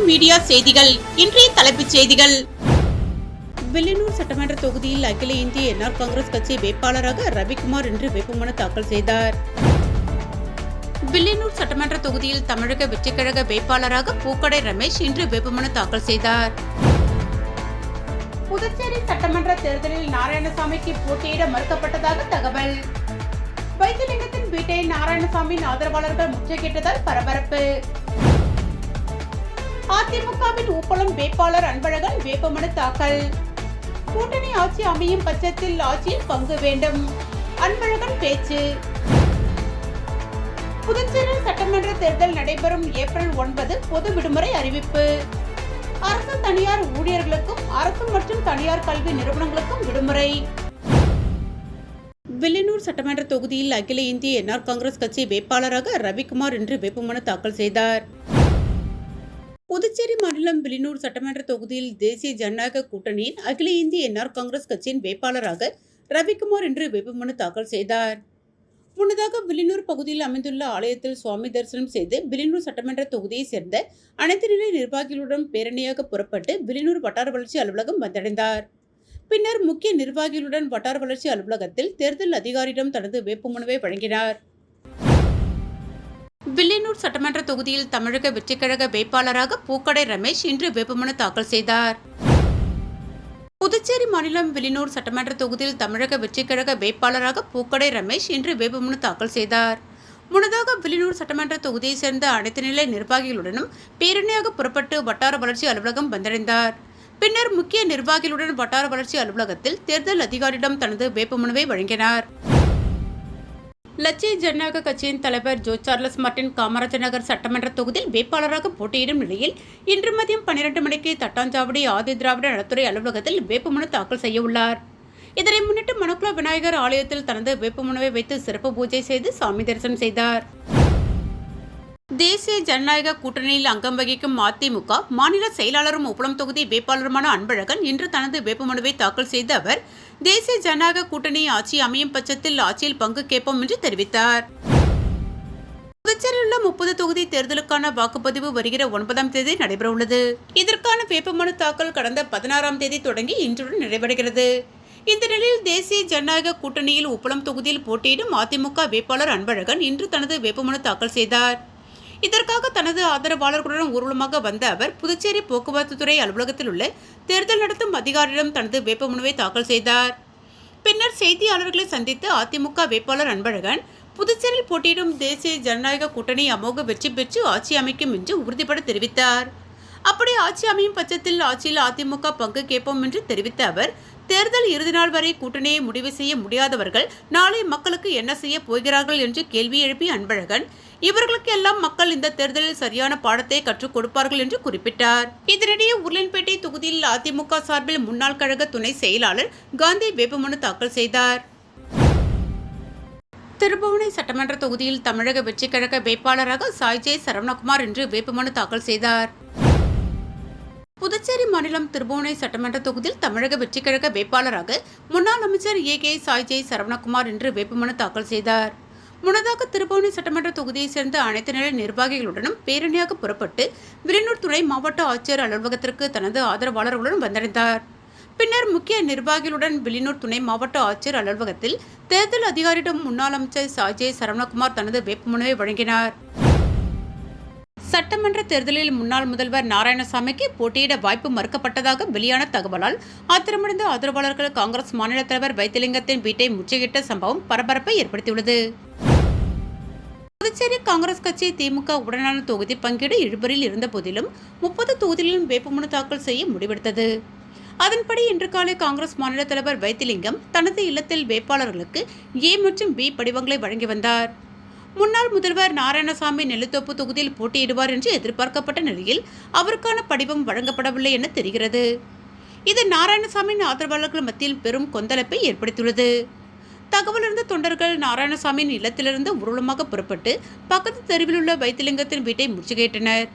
Media செய்திகள். இன்றைய தலைப்புச் செய்திகள். வில்லியனூர் சட்டமன்ற தொகுதியில் அகில இந்திய என்ஆர் காங்கிரஸ் கட்சி வேட்பாளராக ரவிக்குமார் இன்று வேட்புமனு தாக்கல் செய்தார். வில்லியனூர் சட்டமன்ற தொகுதியில் தமிழக வெற்றிக்கழக வேட்பாளராக பூக்கடை ரமேஷ் இன்று வேட்புமனு தாக்கல் செய்தார். புதுச்சேரி சட்டமன்ற தேர்தலில் நாராயணசாமிக்கு போட்டியிட மறுக்கப்பட்டதாக தகவல். வைத்திலிங்கத்தின் வீட்டை நாராயணசாமியின் ஆதரவாளர்கள் முற்றுகையிட்டதால் பரபரப்பு. அதிமுகவின் ஊப்பளம் வேட்பாளர் அன்பழகன் வேட்புமனு தாக்கல். கூட்டணி ஆட்சி அமையும் பட்சத்தில் ஆட்சியில் பங்கு வேண்டும், அன்பழகன் பேச்சு. புதுச்சேரி சட்டமன்ற தேர்தல் நடைபெறும் ஏப்ரல் 9 பொது விடுமுறை அறிவிப்பு. அரசு தனியார் ஊழியர்களுக்கும் அரசு மற்றும் தனியார் கல்வி நிறுவனங்களுக்கும் விடுமுறை. வில்லியனூர் சட்டமன்ற தொகுதியில் அகில இந்திய என்ஆர் காங்கிரஸ் கட்சி வேட்பாளராக ரவிக்குமார் இன்று வேட்புமனு தாக்கல் செய்தார். புதுச்சேரி மாநிலம் வில்லியனூர் சட்டமன்ற தொகுதியில் தேசிய ஜனநாயக கூட்டணியின் அகில இந்திய என்ஆர் காங்கிரஸ் கட்சியின் வேட்பாளராக ரவிக்குமார் இன்று வேட்புமனு தாக்கல் செய்தார். முன்னதாக வில்லியனூர் பகுதியில் அமைந்துள்ள ஆலயத்தில் சுவாமி தரிசனம் செய்து வில்லியனூர் சட்டமன்ற தொகுதியை சேர்ந்த அனைத்து நிலை நிர்வாகிகளுடன் பேரணியாக புறப்பட்டு வில்லியனூர் வட்டார வளர்ச்சி அலுவலகம் வந்தடைந்தார். பின்னர் முக்கிய நிர்வாகிகளுடன் வட்டார வளர்ச்சி அலுவலகத்தில் தேர்தல் அதிகாரியிடம் தனது வேட்புமனுவை வழங்கினார். வில்லியனூர் சட்டமன்ற தொகுதியில் தமிழக வெற்றிக்கழக வேட்பாளராக பூக்கடை ரமேஷ் இன்று வேட்புமனு தாக்கல் செய்தார். புதுச்சேரி மாநிலம் வில்லியனூர் சட்டமன்ற தொகுதியில் தமிழக வெற்றிக்கழக வேட்பாளராக பூக்கடை ரமேஷ் இன்று வேட்புமனு தாக்கல் செய்தார். முன்னதாக வில்லியனூர் சட்டமன்ற தொகுதியை சேர்ந்த அனைத்து நிலை நிர்வாகிகளுடனும் பேரணியாக புறப்பட்டு வட்டார வளர்ச்சி அலுவலகம் வந்தடைந்தார். பின்னர் முக்கிய நிர்வாகிகளுடன் வட்டார வளர்ச்சி அலுவலகத்தில் தேர்தல் அதிகாரியிடம் தனது வேட்புமனுவை வழங்கினார். லட்சிய ஜனநாயக கட்சியின் தலைவர் Joe Charles Martin Kamarajar Nagar சட்டமன்ற தொகுதியில் வேட்பாளராக போட்டியிடும் நிலையில் இன்று மதியம் 12 மணிக்கு தட்டாஞ்சாவடி ஆதி திராவிட நலத்துறை அலுவலகத்தில் வேட்புமனு தாக்கல் செய்ய உள்ளார். இதனை முன்னிட்டு மனுக்குள விநாயகர் ஆலயத்தில் தனது வேட்புமனுவை வைத்து சிறப்பு பூஜை செய்து சாமி தரிசனம் செய்தார். தேசிய ஜனநாயக கூட்டணியில் அங்கம் வகிக்கும் அதிமுக மாநில செயலாளரும் உப்பளம் தொகுதி வேட்பாளருமான அன்பழகன் இன்று தனது வேட்புமனுவை தாக்கல் செய்த அவர் தேசிய ஜனநாயக கூட்டணி ஆட்சி அமையும் பட்சத்தில் ஆட்சியில் பங்கு கேட்போம் என்று தெரிவித்தார். புதுச்சேரியில் உள்ள 30 தொகுதி தேர்தலுக்கான வாக்குப்பதிவு வருகிற 9ஆம் தேதி நடைபெற உள்ளது. இதற்கான வேட்புமனு தாக்கல் கடந்த 16ஆம் தேதி தொடங்கி இன்றுடன் நிறைவடைகிறது. இந்த நிலையில் தேசிய ஜனநாயக கூட்டணியில் உப்பளம் தொகுதியில் போட்டியிடும் அதிமுக வேட்பாளர் அன்பழகன் இன்று தனது வேட்புமனு தாக்கல் செய்தார். இதற்காக தனது ஆதரவாளர்களுடன் ஊர்வலமாக வந்த அவர் புதுச்சேரி போக்குவரத்து துறை அலுவலகத்தில் உள்ள தேர்தல் நடத்தும் அதிகாரியிடம் தனது வேட்புமனுவை தாக்கல் செய்தார். பின்னர் செய்தியாளர்களை சந்தித்து அதிமுக வேட்பாளர் அன்பழகன் புதுச்சேரியில் போட்டியிடும் தேசிய ஜனநாயக கூட்டணி அமோக வெற்றி பெற்று ஆட்சி அமைக்கும் என்று உறுதிபட தெரிவித்தார். அப்படி ஆட்சி அமையும் பட்சத்தில் ஆட்சியில் அதிமுக பங்கு கேட்போம் என்று தெரிவித்த அவர் தேர்தல் இறுதி நாள் வரை கூட்டணியை முடிவு செய்ய முடியாதவர்கள் நாளை மக்களுக்கு என்ன செய்ய போகிறார்கள் என்று கேள்வி எழுப்பிய அன்பழகன் இவர்களுக்கு எல்லாம் மக்கள் இந்த தேர்தலில் சரியான பாடத்தை கற்றுக் கொடுப்பார்கள் என்று குறிப்பிட்டார். இதனிடையே உருளையன்பேட்டை தொகுதியில் அதிமுக சார்பில் முன்னாள் கழக துணை செயலாளர் காந்தி வேட்புமனு தாக்கல் செய்தார். திருபுவனை சட்டமன்ற தொகுதியில் தமிழக வெற்றிக்கழக வேட்பாளராக சாய்ஜே சரவணகுமார் இன்று வேட்புமனு தாக்கல் செய்தார். புதுச்சேரி மாநிலம் திருபுவனை சட்டமன்ற தொகுதியில் தமிழக வெற்றிக்கழக வேட்பாளராக முன்னாள் அமைச்சர் ஏ.கே. சாய்ஜே சரவணகுமார் இன்று வேட்புமனு தாக்கல் செய்தார். முன்னதாக திருபுவனை சட்டமன்ற தொகுதியை சேர்ந்த அனைத்து நிலை நிர்வாகிகளுடனும் பேரணியாக புறப்பட்டு வில்லியனூர் துணை மாவட்ட ஆட்சியர் அலுவலகத்திற்கு தனது ஆதரவாளர்களுடன் வந்தடைந்தார். பின்னர் முக்கிய நிர்வாகிகளுடன் வில்லியனூர் துணை மாவட்ட ஆட்சியர் அலுவலகத்தில் தேர்தல் அதிகாரியிடம் முன்னாள் அமைச்சர் சாய்ஜே சரவணகுமார் தனது வேட்புமனுவை வழங்கினார். சட்டமன்ற தேர்தலில் முன்னாள் முதல்வர் நாராயணசாமிக்கு போட்டியிட வாய்ப்பு மறுக்கப்பட்டதாக வெளியான தகவலால் ஆத்திரமடைந்த ஆதரவாளர்கள் காங்கிரஸ் மாநில தலைவர் வைத்திலிங்கத்தின் வீட்டை முற்றுகையிட்ட சம்பவம் பரபரப்பை ஏற்படுத்தியுள்ளது. புதுச்சேரி காங்கிரஸ் கட்சி திமுக உடனான தொகுதி பங்கீடு இழுபறியில் இருந்த போதிலும் 30 தொகுதிகளிலும் வேட்புமனு தாக்கல் செய்ய முடிவெடுத்தது. அதன்படி இன்று காலை காங்கிரஸ் மாநில தலைவர் வைத்திலிங்கம் தனது இல்லத்தில் வேட்பாளர்களுக்கு ஏ மற்றும் பி படிவங்களை வழங்கி வந்தார். முன்னாள் முதல்வர் நாராயணசாமி நெல்லித்தோப்பு தொகுதியில் போட்டியிடுவார் என்று எதிர்பார்க்கப்பட்ட நிலையில் அவருக்கான படிவம் வழங்கப்படவில்லை என தெரிகிறது. இது நாராயணசாமியின் ஆதரவாளர்கள் மத்தியில் பெரும் கொந்தளிப்பை ஏற்படுத்தியுள்ளது. தகவல் இருந்த தொண்டர்கள் நாராயணசாமியின் இல்லத்திலிருந்து ஊர்வலமாக புறப்பட்டு பக்கத்து தெருவில் உள்ள வைத்திலிங்கத்தின் வீட்டை முற்றுகையிட்டனர்.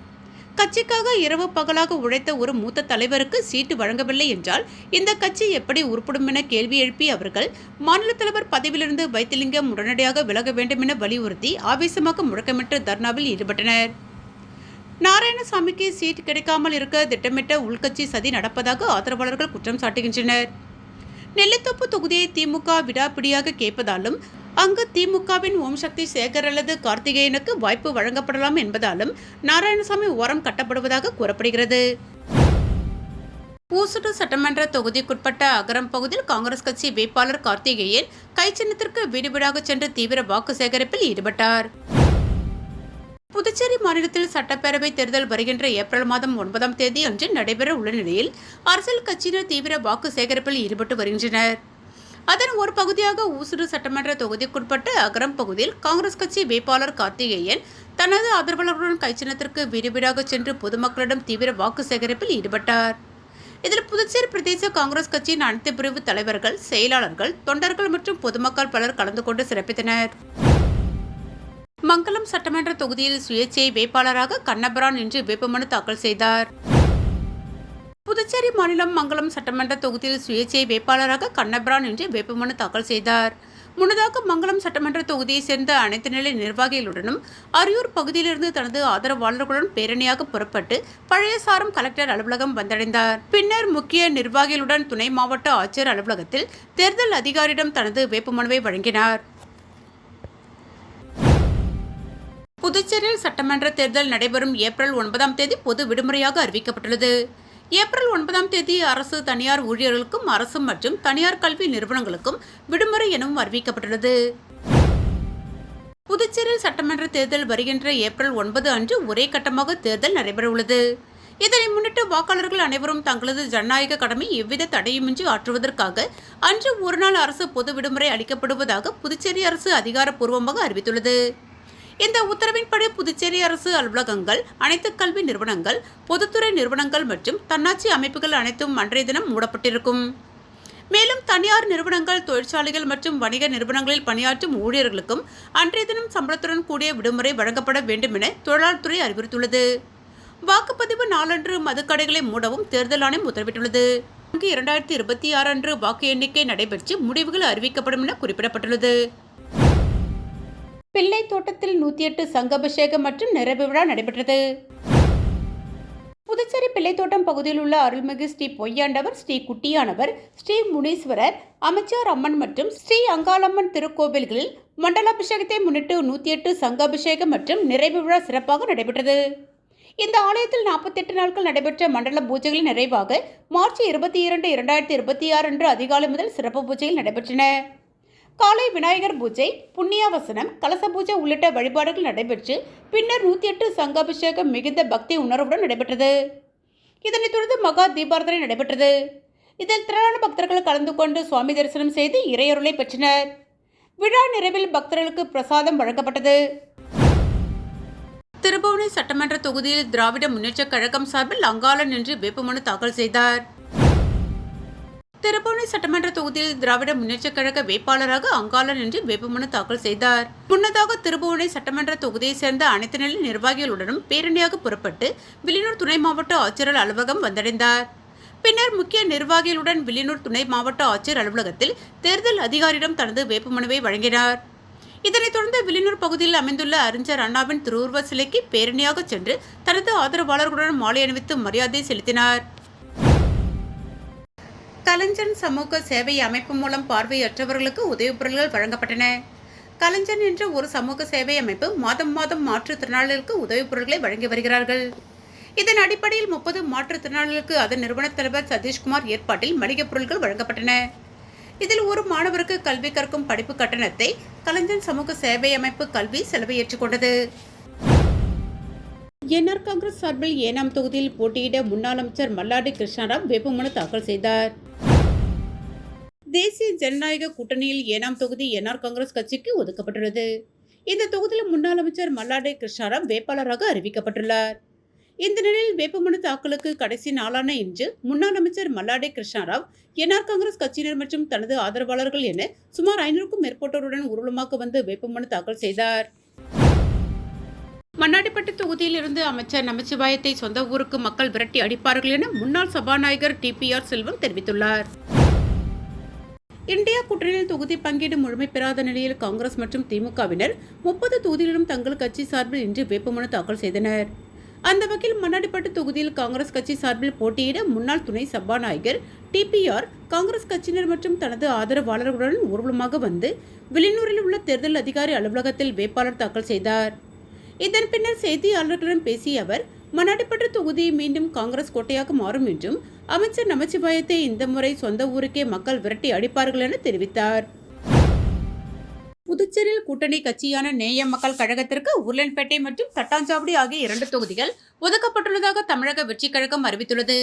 கட்சிக்காக இரவு பகலாக உழைத்த ஒரு மூத்த தலைவருக்கு சீட்டு வழங்கவில்லை என்றால் இந்த கட்சி எப்படி உருப்படும் என கேள்வி எழுப்பிய அவர்கள் மாநில தலைவர் பதவியிலிருந்து வைத்திலிங்கம் உடனடியாக விலக வேண்டும் என வலியுறுத்தி ஆவேசமாக முழக்கமிட்டு தர்ணாவில் ஈடுபட்டனர். நாராயணசாமிக்கு சீட் கிடைக்காமல் இருக்க திட்டமிட்ட உள்கட்சி சதி நடப்பதாக ஆதரவாளர்கள் குற்றம் சாட்டுகின்றனர். நெல்லித்தோப்பு தொகுதியை திமுக விடாப்பிடியாக கேட்பதாலும் அங்கு திமுகவின் ஓம் சக்தி சேகர் அல்லது கார்த்திகேயனுக்கு வாய்ப்பு வழங்கப்படலாம் என்பதாலும் நாராயணசாமி ஓரம் கட்டப்படுவதாக கூறப்படுகிறது. ஊசுடு சட்டமன்ற தொகுதிக்குட்பட்ட அகரம் பகுதியில் காங்கிரஸ் கட்சி வேட்பாளர் கார்த்திகேயன் கைச்சின்னத்திற்கு வீடு வீடாக சென்று தீவிர வாக்கு சேகரிப்பில் ஈடுபட்டார். புதுச்சேரி மாநிலத்தில் சட்டப்பேரவை தேர்தல் வருகின்ற ஏப்ரல் மாதம் 9ஆம் தேதி அன்று நடைபெற உள்ள நிலையில் அரசியல் கட்சியினர் தீவிர வாக்கு சேகரிப்பில் ஈடுபட்டு வருகின்றனர். அதன் ஒரு பகுதியாக ஊசுடு சட்டமன்ற தொகுதிக்குட்பட்ட அகரம் பகுதியில் காங்கிரஸ் கட்சி வேட்பாளர் கார்த்திகேயன் தனது ஆதரவாளர்களுடன் கைச்சின்னத்திற்கு வீடு வீடாக சென்று பொதுமக்களிடம் தீவிர வாக்கு சேகரிப்பில் ஈடுபட்டார். இதில் புதுச்சேரி பிரதேச காங்கிரஸ் கட்சியின் அனைத்து பிரிவு தலைவர்கள், செயலாளர்கள், தொண்டர்கள் மற்றும் பொதுமக்கள் பலர் கலந்து கொண்டு சிறப்பித்தனர். மங்கலம் சட்டமன்ற தொகுதியில் சுயேட்சை வேட்பாளராக கண்ணபிரான் இன்று வேட்புமனு தாக்கல் செய்தார். புதுச்சேரி மாநிலம் மங்கலம் சட்டமன்ற தொகுதியில் சுயேட்சை வேட்பாளராக கண்ணபிரான் இன்று வேட்புமனு தாக்கல் செய்தார். முன்னதாக மங்கலம் சட்டமன்ற தொகுதியை சேர்ந்த அனைத்து நிலை நிர்வாகிகளுடனும் அரியூர் பகுதியிலிருந்து தனது ஆதரவாளர்களுடன் பேரணியாக புறப்பட்டு பழையசாரம் கலெக்டர் அலுவலகம் வந்தடைந்தார். பின்னர் முக்கிய நிர்வாகிகளுடன் துணை மாவட்ட ஆட்சியர் அலுவலகத்தில் தேர்தல் அதிகாரியிடம் தனது வேட்புமனுவை வழங்கினார். புதுச்சேரியில் சட்டமன்ற தேர்தல் நடைபெறும் ஏப்ரல் 9ஆம் தேதி பொது விடுமுறையாக அறிவிக்கப்பட்டுள்ளது. ஏப்ரல் 9ஆம் தேதி அரசு, தனியார் ஊழியர்களுக்கும் அரசு மற்றும் தனியார் கல்வி நிறுவனங்களுக்கும் விடுமுறை எனவும் அறிவிக்கப்பட்டுள்ளது. புதுச்சேரியில் சட்டமன்ற தேர்தல் வருகின்ற ஏப்ரல் 9 அன்று ஒரே கட்டமாக தேர்தல் நடைபெறவுள்ளது. இதனை முன்னிட்டு வாக்காளர்கள் அனைவரும் தங்களது ஜனநாயக கடமை எவ்வித தடையுமின்றி ஆற்றுவதற்காக அன்று ஒருநாள் அரசு பொது விடுமுறை அளிக்கப்படுவதாக புதுச்சேரி அரசு அதிகாரப்பூர்வமாக அறிவித்துள்ளது. இந்த உத்தரவின்படி புதுச்சேரி அரசு அலுவலகங்கள், அனைத்து கல்வி நிறுவனங்கள், பொதுத்துறை நிறுவனங்கள் மற்றும் தன்னாட்சி அமைப்புகள் அனைத்தும் அன்றைய தினம் மூடப்பட்டிருக்கும். மேலும் தனியார் நிறுவனங்கள், தொழிற்சாலைகள் மற்றும் வணிக நிறுவனங்களில் பணியாற்றும் ஊழியர்களுக்கும் அன்றைய தினம் சம்பளத்துடன் கூடிய விடுமுறை வழங்கப்பட வேண்டும் என தொழிலாளர் துறை அறிவுறுத்தியுள்ளது. வாக்குப்பதிவு நாளன்று மதுக்கடைகளை மூடவும் தேர்தல் ஆணையம் உத்தரவிட்டுள்ளது. 2026 அன்று வாக்கு எண்ணிக்கை நடைபெற்று முடிவுகள் அறிவிக்கப்படும் என குறிப்பிடப்பட்டுள்ளது. பிள்ளை தோட்டத்தில் 108 சங்காபிஷேகம் மற்றும் நிறைவு விழா நடைபெற்றது. புதுச்சேரி பிள்ளைத்தோட்டம் பகுதியில் உள்ள அருள்மிகு ஸ்ரீ பொய்யாண்டவர், ஸ்ரீ குட்டியானவர், ஸ்ரீ முனீஸ்வரர், அமைச்சர் அம்மன் மற்றும் ஸ்ரீ அங்காளம்மன் திருக்கோவில்களில் மண்டலாபிஷேகத்தை முன்னிட்டு 108 சங்காபிஷேகம் மற்றும் நிறைவு விழா சிறப்பாக நடைபெற்றது. இந்த ஆலயத்தில் 48 நாட்கள் நடைபெற்ற மண்டல பூஜைகளின் நிறைவாக மார்ச் 22, 2026 அன்று அதிகாலை முதல் சிறப்பு பூஜைகள் நடைபெற்றன. காலை விநாயகர் பூஜை, புண்ணியாவசனம், கலச பூஜை உள்ளிட்ட வழிபாடுகள் நடைபெற்று பின்னர் 108 சங்காபிஷேகம் மிகுந்த பக்தி உணர்வுடன் நடைபெற்றது. இதனைத் தொடர்ந்து மகா தீபாராதனை நடைபெற்றது. இதில் திரளான பக்தர்கள் கலந்து கொண்டு சுவாமி தரிசனம் செய்து இறையருளை பெற்றனர். விழா நிறைவில் பக்தர்களுக்கு பிரசாதம் வழங்கப்பட்டது. திருபுவனை சட்டமன்ற தொகுதியில் திராவிட முன்னேற்றக் கழகம் சார்பில் அங்காளன் என்று வேட்புமனு தாக்கல் செய்தார். திருபுவனை சட்டமன்ற தொகுதியில் திராவிட முன்னேற்றக் கழக வேட்பாளராக அங்காளன் என்று வேட்புமனு தாக்கல் செய்தார். முன்னதாக திருபுவனை சட்டமன்ற தொகுதியை சேர்ந்த அனைத்து நிலை நிர்வாகிகளுடனும் பேரணியாக புறப்பட்டு வில்லியனூர் துணை மாவட்ட ஆட்சியர் அலுவலகம் வந்தடைந்தார். பின்னர் முக்கிய நிர்வாகிகளுடன் வில்லியனூர் துணை மாவட்ட ஆட்சியர் அலுவலகத்தில் தேர்தல் அதிகாரியிடம் தனது வேட்புமனுவை வழங்கினார். இதனைத் தொடர்ந்து வில்லியனூர் பகுதியில் அமைந்துள்ள அறிஞர் அண்ணாவின் திருவுருவ சிலைக்கு பேரணியாக சென்று தனது ஆதரவாளர்களுடன் மாலை அணிவித்து மரியாதை செலுத்தினார். கலைஞன் சமூக சேவை அமைப்பு மூலம் பார்வையற்றவர்களுக்கு உதவிப் பொருட்கள் வழங்கப்பட்டன. கலைஞன் என்ற ஒரு சமூக சேவை அமைப்பு மாதம் மாற்றுத்திறனாளிகளுக்கு உதவிப் பொருட்களை வழங்கி வருகிறார்கள். இதன் அடிப்படையில் 30 மாற்றுத்திறனாளிகளுக்கு அதன் நிறுவன தலைவர் சதீஷ்குமார் ஏற்பாட்டில் மளிகைப் பொருட்கள் வழங்கப்பட்டன. இதில் ஒரு மாணவருக்கு கல்வி கற்கும் படிப்பு கட்டணத்தை கலைஞன் சமூக சேவை அமைப்பு கல்வி செலவை ஏற்றுக்கொண்டது. என்ஆர் காங்கிரஸ் சார்பில் ஏனாம் தொகுதியில் போட்டியிட முன்னாள் அமைச்சர் மல்லாடி கிருஷ்ணராவ் வேட்புமனு தாக்கல் செய்தார். தேசிய ஜனநாயக கூட்டணியில் ஏனாம் தொகுதி என்ஆர் காங்கிரஸ் கட்சிக்கு ஒதுக்கப்பட்டுள்ளது. இந்த தொகுதியில் முன்னாள் அமைச்சர் மல்லாடி கிருஷ்ணராவ் வேட்பாளராக அறிவிக்கப்பட்டுள்ளார். இந்த நிலையில் வேட்புமனு தாக்கலுக்கு கடைசி நாளான இன்று முன்னாள் அமைச்சர் மல்லாடி கிருஷ்ணராவ் என்ஆர் காங்கிரஸ் கட்சியினர் மற்றும் தனது ஆதரவாளர்கள் என சுமார் 500க்கும் மேற்பட்டோருடன் ஊர்வலமாக வந்து வேட்புமனு தாக்கல் செய்தார். மண்ணாடிப்பட்டு தொகுதியில் இருந்து அமைச்சர் நமச்சிவாயத்தை சொந்த ஊருக்கு மக்கள் விரட்டி அடிப்பார்கள் என முன்னாள் சபாநாயகர் TPR செல்வம் தெரிவித்துள்ளார். இந்தியா கூட்டணியில் தொகுதி பங்கீடு முழுமை பெறாத நிலையில் காங்கிரஸ் மற்றும் திமுகவினர் 30 தொகுதிகளிலும் தங்கள் கட்சி சார்பில் இன்று வேட்புமனு தாக்கல் செய்தனர். அந்த வகையில் மண்ணாடிப்பட்டு தொகுதியில் காங்கிரஸ் கட்சி சார்பில் போட்டியிட முன்னாள் துணை சபாநாயகர் டிபிஆர் காங்கிரஸ் கட்சியினர் மற்றும் தனது ஆதரவாளர்களுடன் ஊர்வலமாக வந்து வில்லியனூரில் உள்ள தேர்தல் அதிகாரி அலுவலகத்தில் வேட்பாளர் தாக்கல் செய்தார். இதன் பின்னர் செய்தியாளர்களிடம் பேசிய அவர், மண்ணாடிப்பட்டு தொகுதி மீண்டும் காங்கிரஸ் கோட்டையாக மாறும் என்றும் அமைச்சர் நமச்சிவாயத்தை இந்த முறை சொந்த ஊருக்கே மக்கள் விரட்டி அடிப்பார்கள் என தெரிவித்தார். புதுச்சேரியில் கூட்டணி கட்சியான நேயம் மக்கள் கழகத்திற்கு உருளையன்பேட்டை மற்றும் தட்டாஞ்சாவடி ஆகிய 2 தொகுதிகள் ஒதுக்கப்பட்டுள்ளதாக தமிழக வெற்றிக் கழகம் அறிவித்துள்ளது.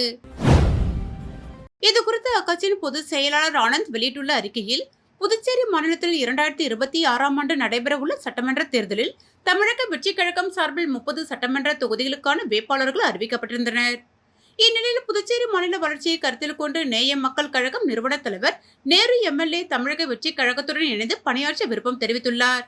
இதுகுறித்து அக்கட்சியின் பொதுச் செயலாளர் ஆனந்த் வெளியிட்டுள்ள அறிக்கையில், புதுச்சேரி மாநிலத்தில் 2026ஆம் ஆண்டு நடைபெறவுள்ள சட்டமன்ற தேர்தலில் தமிழக வெற்றிக் கழகம் சார்பில் 30 சட்டமன்ற தொகுதிகளுக்கான வேட்பாளர்கள் அறிவிக்கப்பட்டிருந்தனர். இந்நிலையில் புதுச்சேரி மாநில வளர்ச்சியை கருத்தில் கொண்டு நேயம் மக்கள் கழகம் நிறுவன தலைவர் நேரு எம்எல்ஏ தமிழக வெற்றிக் கழகத்துடன் இணைந்து பணியாற்ற விருப்பம் தெரிவித்துள்ளார்.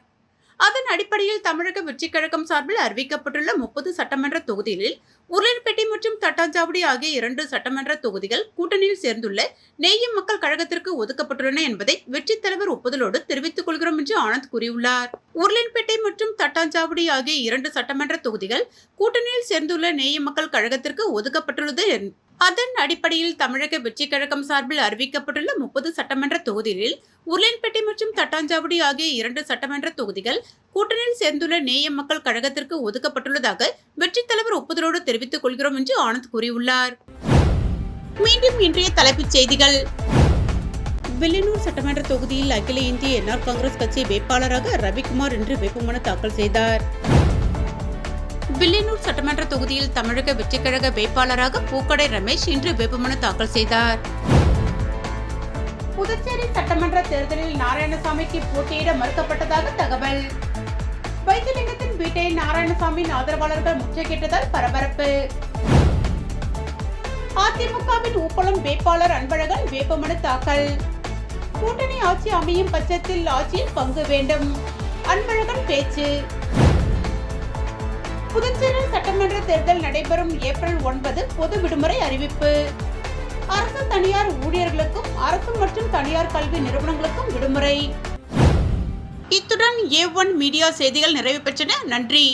அதன் அடிப்படையில் தமிழக வெற்றிக் கழகம் சார்பில் அறிவிக்கப்பட்டுள்ள 30 சட்டமன்ற தொகுதிகளில் உருளையன்பேட்டை மற்றும் தட்டாஞ்சாவடி ஆகிய 2 சட்டமன்ற தொகுதிகள் கூட்டணியில் சேர்ந்துள்ள நேயம் மக்கள் கழகத்திற்கு ஒதுக்கப்பட்டுள்ளன என்பதை வெற்றித் தலைவர் ஒப்புதலோடு தெரிவித்துக் கொள்கிறோம் என்று ஆனந்த் கூறியுள்ளார். உருளையன்பேட்டை மற்றும் தட்டாஞ்சாவடி ஆகிய 2 சட்டமன்ற தொகுதிகள் கூட்டணியில் சேர்ந்துள்ள நேயம் மக்கள் கழகத்திற்கு ஒதுக்கப்பட்டுள்ளது. அதன் அடிப்படையில் தமிழக வெற்றிக் கழகம் சார்பில் அறிவிக்கப்பட்டுள்ள 30 சட்டமன்ற தொகுதிகளில் உருளையன்பேட்டை மற்றும் தட்டாஞ்சாவடி ஆகிய 2 சட்டமன்ற தொகுதிகள் கூட்டணியில் சேர்ந்துள்ள நேயம் மக்கள் கழகத்திற்கு ஒதுக்கப்பட்டுள்ளதாக வெற்றித் தலைவர் ஒப்புதலோடு தெரிவித்துக் கொள்கிறோம் என்று ஆனந்த் கூறியுள்ளார். மீண்டும் இன்றைய தலைப்புச் செய்திகள். வில்லியனூர் சட்டமன்ற தொகுதியில் அகில இந்திய என்ஆர் காங்கிரஸ் கட்சி வேட்பாளராக ரவிக்குமார் இன்று வேட்புமனு தாக்கல் செய்தார். வில்லியனூர் சட்டமன்ற தொகுதியில் தமிழக வெற்றிக் கழக வேட்பாளராக பூக்கடை ரமேஷ் இன்று வேட்புமனு தாக்கல் செய்தார். புதுச்சேரி சட்டமன்ற தேர்தலில் நாராயணசாமிக்கு போட்டியிட மறுக்கப்பட்டதாக தகவல். வைத்திலிங்கத்தின் வீட்டை நாராயணசாமியின் ஆதரவாளர்கள் முற்றுகையிட்டதால் பரபரப்பு. அதிமுகவின் ஊப்பளம் வேட்பாளர் அன்பழகன் வேட்புமனு தாக்கல். கூட்டணி ஆட்சி அமையும் பட்சத்தில் ஆட்சியில் பங்கு வேண்டும், அன்பழகன் பேச்சு. புதுச்சேரி சட்டமன்ற தேர்தல் நடைபெறும் ஏப்ரல் 9 பொது விடுமுறை அறிவிப்பு. அரசு தனியார் ஊழியர்களுக்கும் அரசு மற்றும் தனியார் கல்வி நிறுவனங்களுக்கும் விடுமுறை. இத்துடன் A1 மீடியா செய்திகள் நிறைவு பெற்றன. நன்றி.